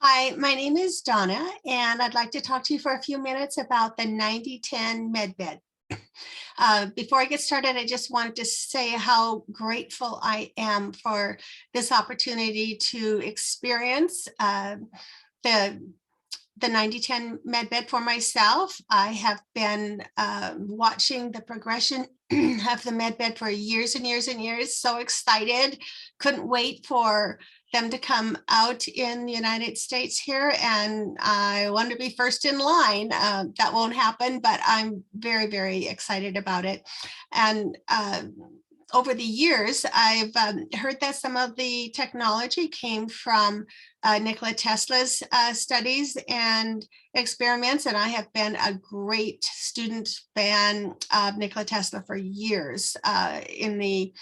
Hi, my name is Donna, and I'd like to talk to you for a few minutes about the 90-10 MedBed. Before I get started, I just wanted to say how grateful I am for this opportunity to experience the 90-10 MedBed for myself. I have been watching the progression of the MedBed for years and years and years. So excited, couldn't wait for them to come out in the United States here, and I want to be first in line. That won't happen, but I'm very, very excited about it. And over the years, I've heard that some of the technology came from Nikola Tesla's studies and experiments, and I have been a great student fan of Nikola Tesla for years in the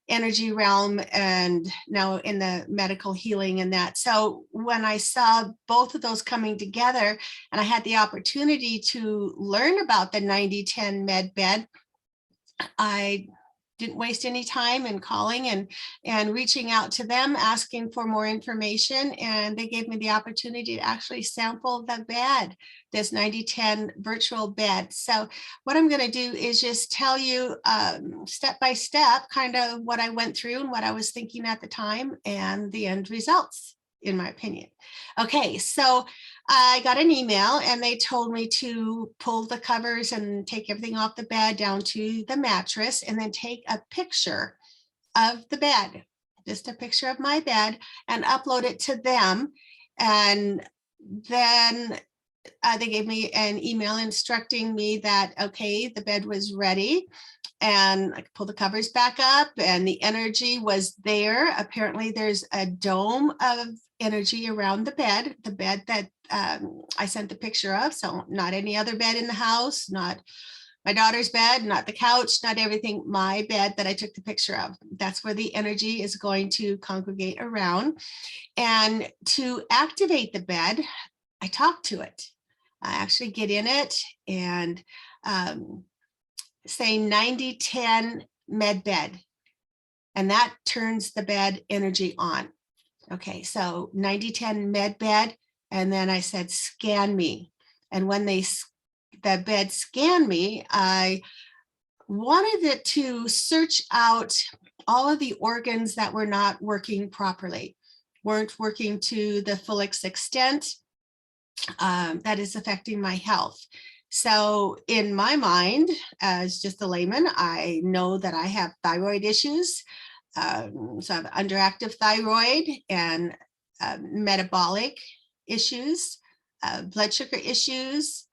energy realm and now in the medical healing and that. So when I saw both of those coming together and I had the opportunity to learn about the 90-10 MedBed, I didn't waste any time in calling and reaching out to them, asking for more information. And they gave me the opportunity to actually sample the bed, this 90-10 virtual bed. So what I'm going to do is just tell you step by step kind of what I went through and what I was thinking at the time and the end results, in my opinion. Okay, so I got an email and they told me to pull the covers and take everything off the bed down to the mattress and then take a picture of the bed, just a picture of my bed, and upload it to them. And then they gave me an email instructing me that, okay, the bed was ready. And I could pull the covers back up and the energy was there. Apparently there's a dome of energy around the bed that I sent the picture of. So not any other bed in the house, not my daughter's bed, not the couch, not everything, my bed that I took the picture of. That's where the energy is going to congregate around. And to activate the bed, I talk to it. I actually get in it and say 90-10 MedBed, and that turns the bed energy on. Okay, so 90-10 MedBed, and then I said, scan me. And when the bed scanned me, I wanted it to search out all of the organs that were not working properly, weren't working to the full extent that is affecting my health. So in my mind, as just a layman, I know that I have thyroid issues. So I have underactive thyroid and metabolic issues, blood sugar issues,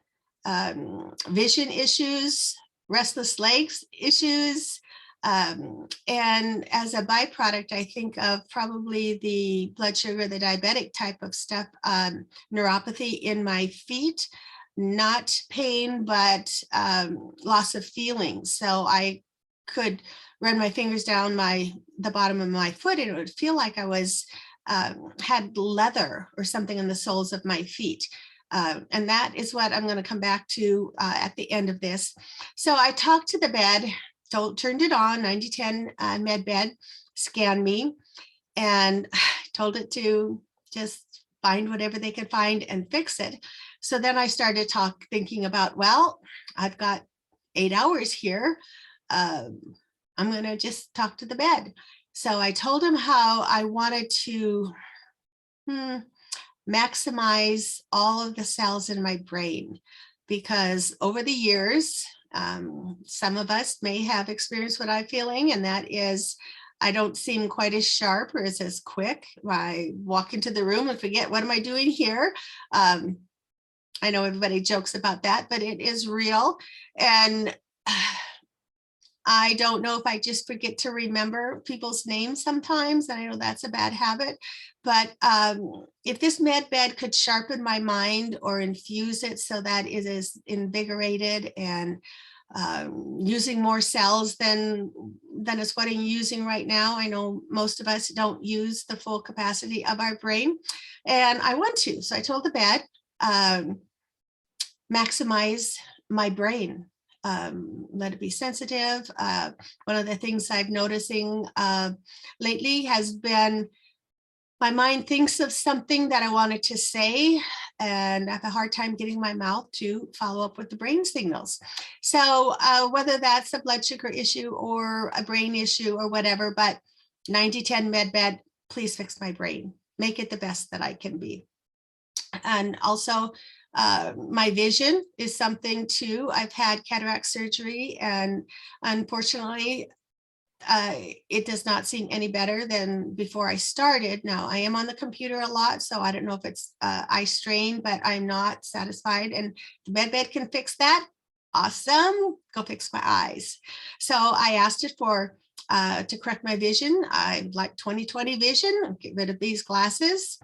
vision issues, restless legs issues. And as a byproduct, I think of probably the blood sugar, the diabetic type of stuff, neuropathy in my feet, not pain, but loss of feeling. So I could run my fingers down the bottom of my foot and it would feel like I was had leather or something in the soles of my feet. And that is what I'm going to come back to at the end of this. So I talked to the bed, turned it on, 90-10 MedBed, scanned me, and told it to just find whatever they could find and fix it. So then I started thinking about, well, I've got 8 hours here. I'm going to just talk to the bed. So I told him how I wanted to maximize all of the cells in my brain, because over the years, some of us may have experienced what I'm feeling, and that is I don't seem quite as sharp or as quick. I walk into the room and forget, what am I doing here? I know everybody jokes about that, but it is real. And I don't know if I just forget to remember people's names sometimes, and I know that's a bad habit, but if this MedBed could sharpen my mind or infuse it so that it is invigorated and using more cells than is what I'm using right now. I know most of us don't use the full capacity of our brain, and I want to. So I told the bed, maximize my brain. Let it be sensitive. One of the things I'm noticing lately has been my mind thinks of something that I wanted to say, and I have a hard time getting my mouth to follow up with the brain signals. So whether that's a blood sugar issue or a brain issue or whatever, but 90-10 MedBed, please fix my brain, make it the best that I can be. And also my vision is something too. I've had cataract surgery, and unfortunately, it does not seem any better than before I started. Now I am on the computer a lot, so I don't know if it's eye strain, but I'm not satisfied. And the MedBed can fix that. Awesome, go fix my eyes. So I asked it for to correct my vision. I like 20/20 vision, get rid of these glasses.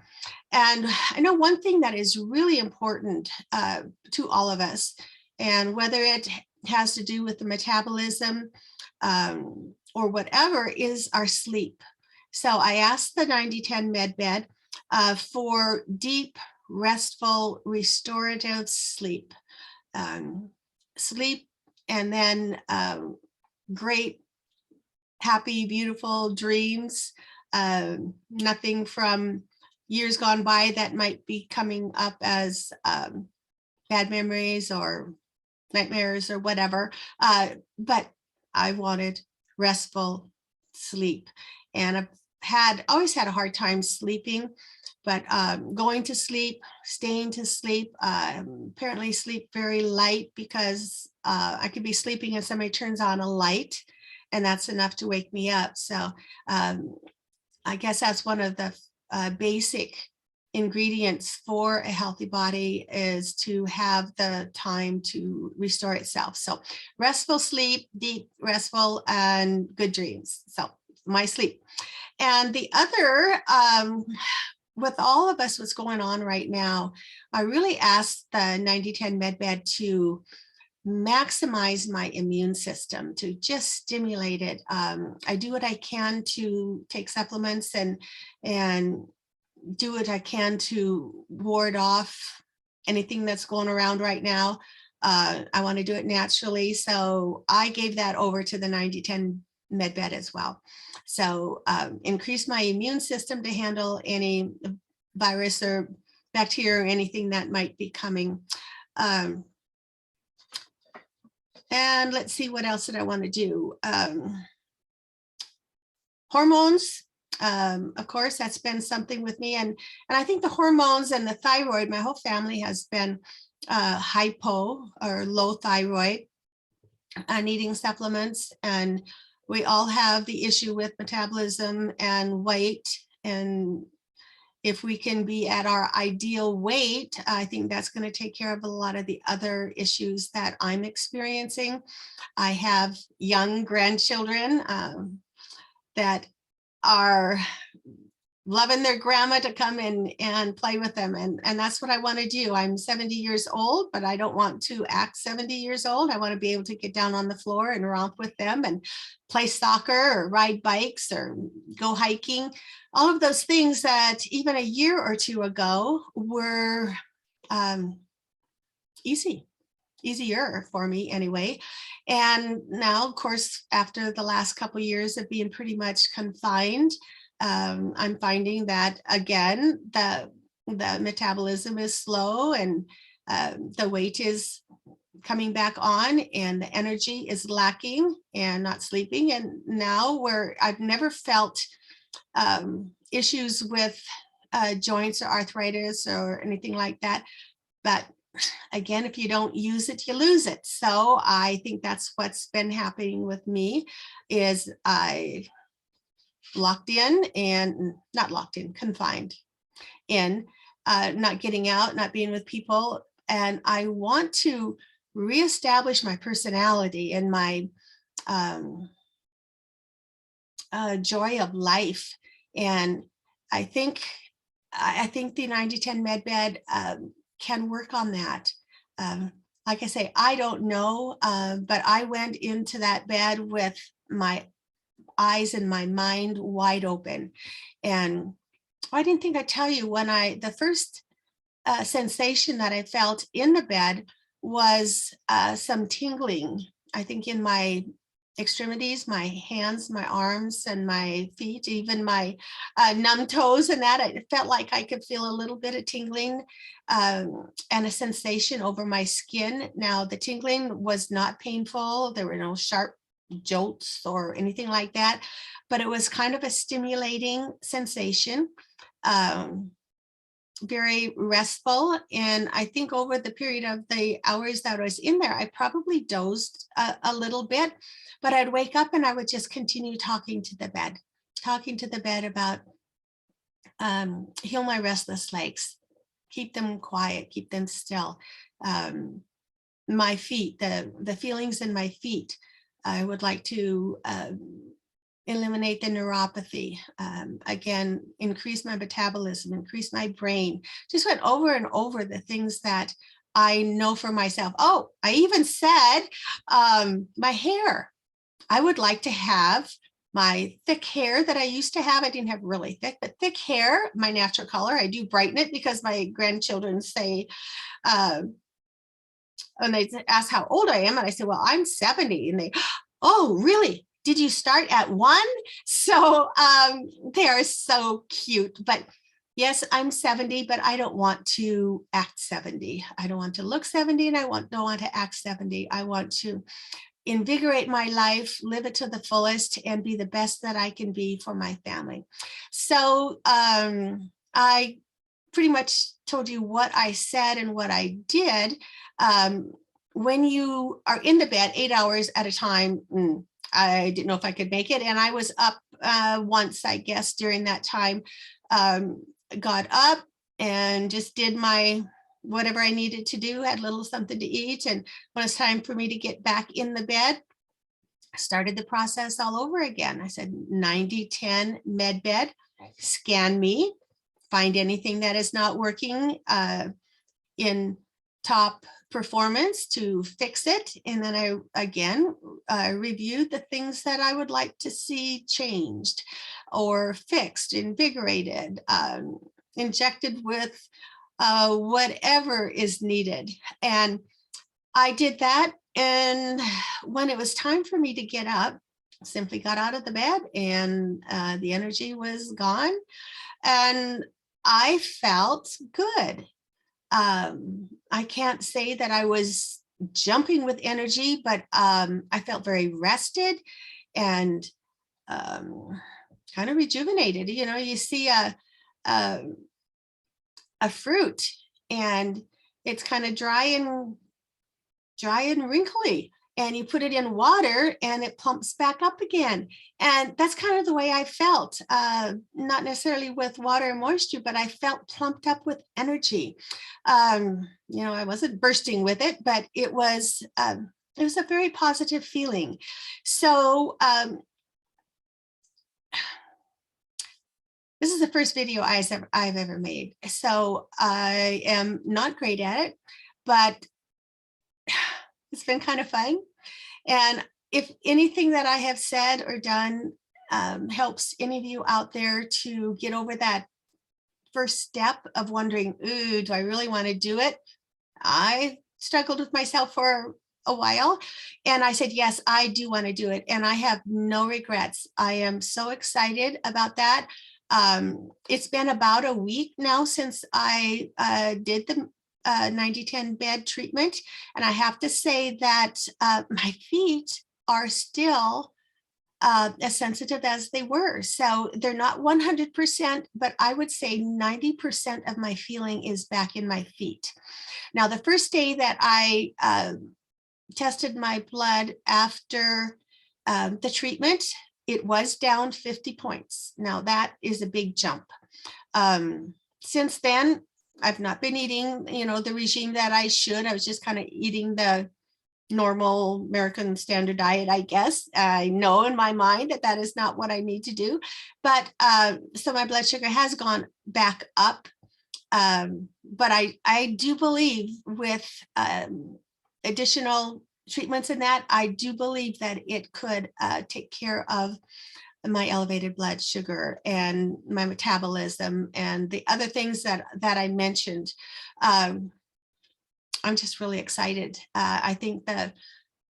And I know one thing that is really important to all of us, and whether it has to do with the metabolism, or whatever, is our sleep. So I asked the 90-10 MedBed for deep, restful, restorative sleep. Sleep, and then great, happy, beautiful dreams. Nothing from years gone by that might be coming up as bad memories or nightmares or whatever. But I wanted restful sleep, and I've always had a hard time sleeping, but going to sleep, staying to sleep, apparently sleep very light, because I could be sleeping and somebody turns on a light and that's enough to wake me up. So I guess that's one of the basic ingredients for a healthy body, is to have the time to restore itself. So restful sleep, deep, restful, and good dreams. So my sleep. And the other, with all of us, what's going on right now, I really asked the 90-10 MedBed to maximize my immune system, to just stimulate it. I do what I can to take supplements and do what I can to ward off anything that's going around right now. I want to do it naturally. So I gave that over to the 90-10 MedBed as well. So increase my immune system to handle any virus or bacteria or anything that might be coming. And let's see, what else did I want to do? Hormones. Of course, that's been something with me, and I think the hormones and the thyroid, my whole family has been hypo or low thyroid, needing supplements, and we all have the issue with metabolism and weight. And if we can be at our ideal weight, I think that's going to take care of a lot of the other issues that I'm experiencing. I have young grandchildren that are loving their grandma to come in and play with them. And that's what I want to do. I'm 70 years old, but I don't want to act 70 years old. I want to be able to get down on the floor and romp with them and play soccer or ride bikes or go hiking. All of those things that even a year or two ago were easier for me anyway. And now, of course, after the last couple of years of being pretty much confined, I'm finding that again, the metabolism is slow, and the weight is coming back on, and the energy is lacking, and not sleeping. And now, where I've never felt issues with joints or arthritis or anything like that, but again, if you don't use it, you lose it. So I think that's what's been happening with me, is I locked in, and not locked in, confined in, not getting out, not being with people. And I want to reestablish my personality and my joy of life. And I think the 90-10 MedBed can work on that. Like I say, I don't know, but I went into that bed with my eyes and my mind wide open. And I didn't think I'd tell you, when the first sensation that I felt in the bed was some tingling, I think in my extremities, my hands, my arms, and my feet, even my numb toes and that. I felt like I could feel a little bit of tingling and a sensation over my skin. Now, the tingling was not painful. There were no sharp jolts or anything like that, but it was kind of a stimulating sensation. Very restful. And I think over the period of the hours that I was in there, I probably dozed a little bit, but I'd wake up and I would just continue talking to the bed about heal my restless legs, keep them quiet, keep them still. My feet, the feelings in my feet, I would like to eliminate the neuropathy, again, increase my metabolism, increase my brain. Just went over and over the things that I know for myself. Oh, I even said my hair. I would like to have my thick hair that I used to have. I didn't have really thick, but thick hair, my natural color. I do brighten it because my grandchildren say, and they ask how old I am. And I say, well, I'm 70. And they, oh, really? Did you start at 1? So they are so cute. But yes, I'm 70, but I don't want to act 70. I don't want to look 70, and I don't want to act 70. I want to invigorate my life, live it to the fullest, and be the best that I can be for my family. So I pretty much told you what I said and what I did. When you are in the bed 8 hours at a time, I didn't know if I could make it. And I was up once, I guess, during that time, got up and just did my whatever I needed to do, had a little something to eat. And when it's time for me to get back in the bed, I started the process all over again. I said 90-10 MedBed, scan me, find anything that is not working in top performance to fix it. And then I again reviewed the things that I would like to see changed or fixed, invigorated, injected with whatever is needed. And I did that. And when it was time for me to get up, simply got out of the bed, and the energy was gone. And I felt good. I can't say that I was jumping with energy, but I felt very rested and kind of rejuvenated. You know, you see a fruit and it's kind of dry and wrinkly, and you put it in water and it plumps back up again. And that's kind of the way I felt, not necessarily with water and moisture, but I felt plumped up with energy. You know, I wasn't bursting with it, but it was a very positive feeling. So this is the first video I've ever made. So I am not great at it, but it's been kind of fun. And if anything that I have said or done helps any of you out there to get over that first step of wondering, ooh, do I really want to do it? I struggled with myself for a while, and I said, yes, I do want to do it. And I have no regrets. I am so excited about that. It's been about a week now since I did the 90-10 bed treatment. And I have to say that my feet are still as sensitive as they were. So they're not 100%, but I would say 90% of my feeling is back in my feet. Now, the first day that I tested my blood after the treatment, it was down 50 points. Now that is a big jump. Since then, I've not been eating, you know, the regime that I should. I was just kind of eating the normal American standard diet, I guess. I know in my mind that that is not what I need to do. But so my blood sugar has gone back up. But I do believe with additional treatments in that, I do believe that it could take care of my elevated blood sugar and my metabolism and the other things that I mentioned. I'm just really excited. I think the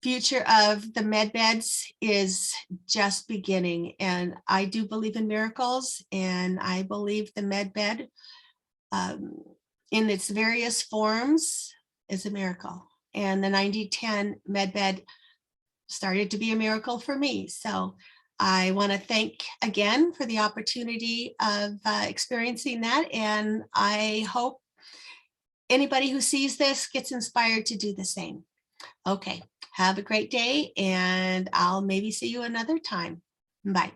future of the MedBeds is just beginning, and I do believe in miracles, and I believe the MedBed in its various forms is a miracle. And the 9010 MedBed started to be a miracle for me. So I want to thank again for the opportunity of experiencing that, and I hope anybody who sees this gets inspired to do the same. Okay, have a great day, and I'll maybe see you another time. Bye.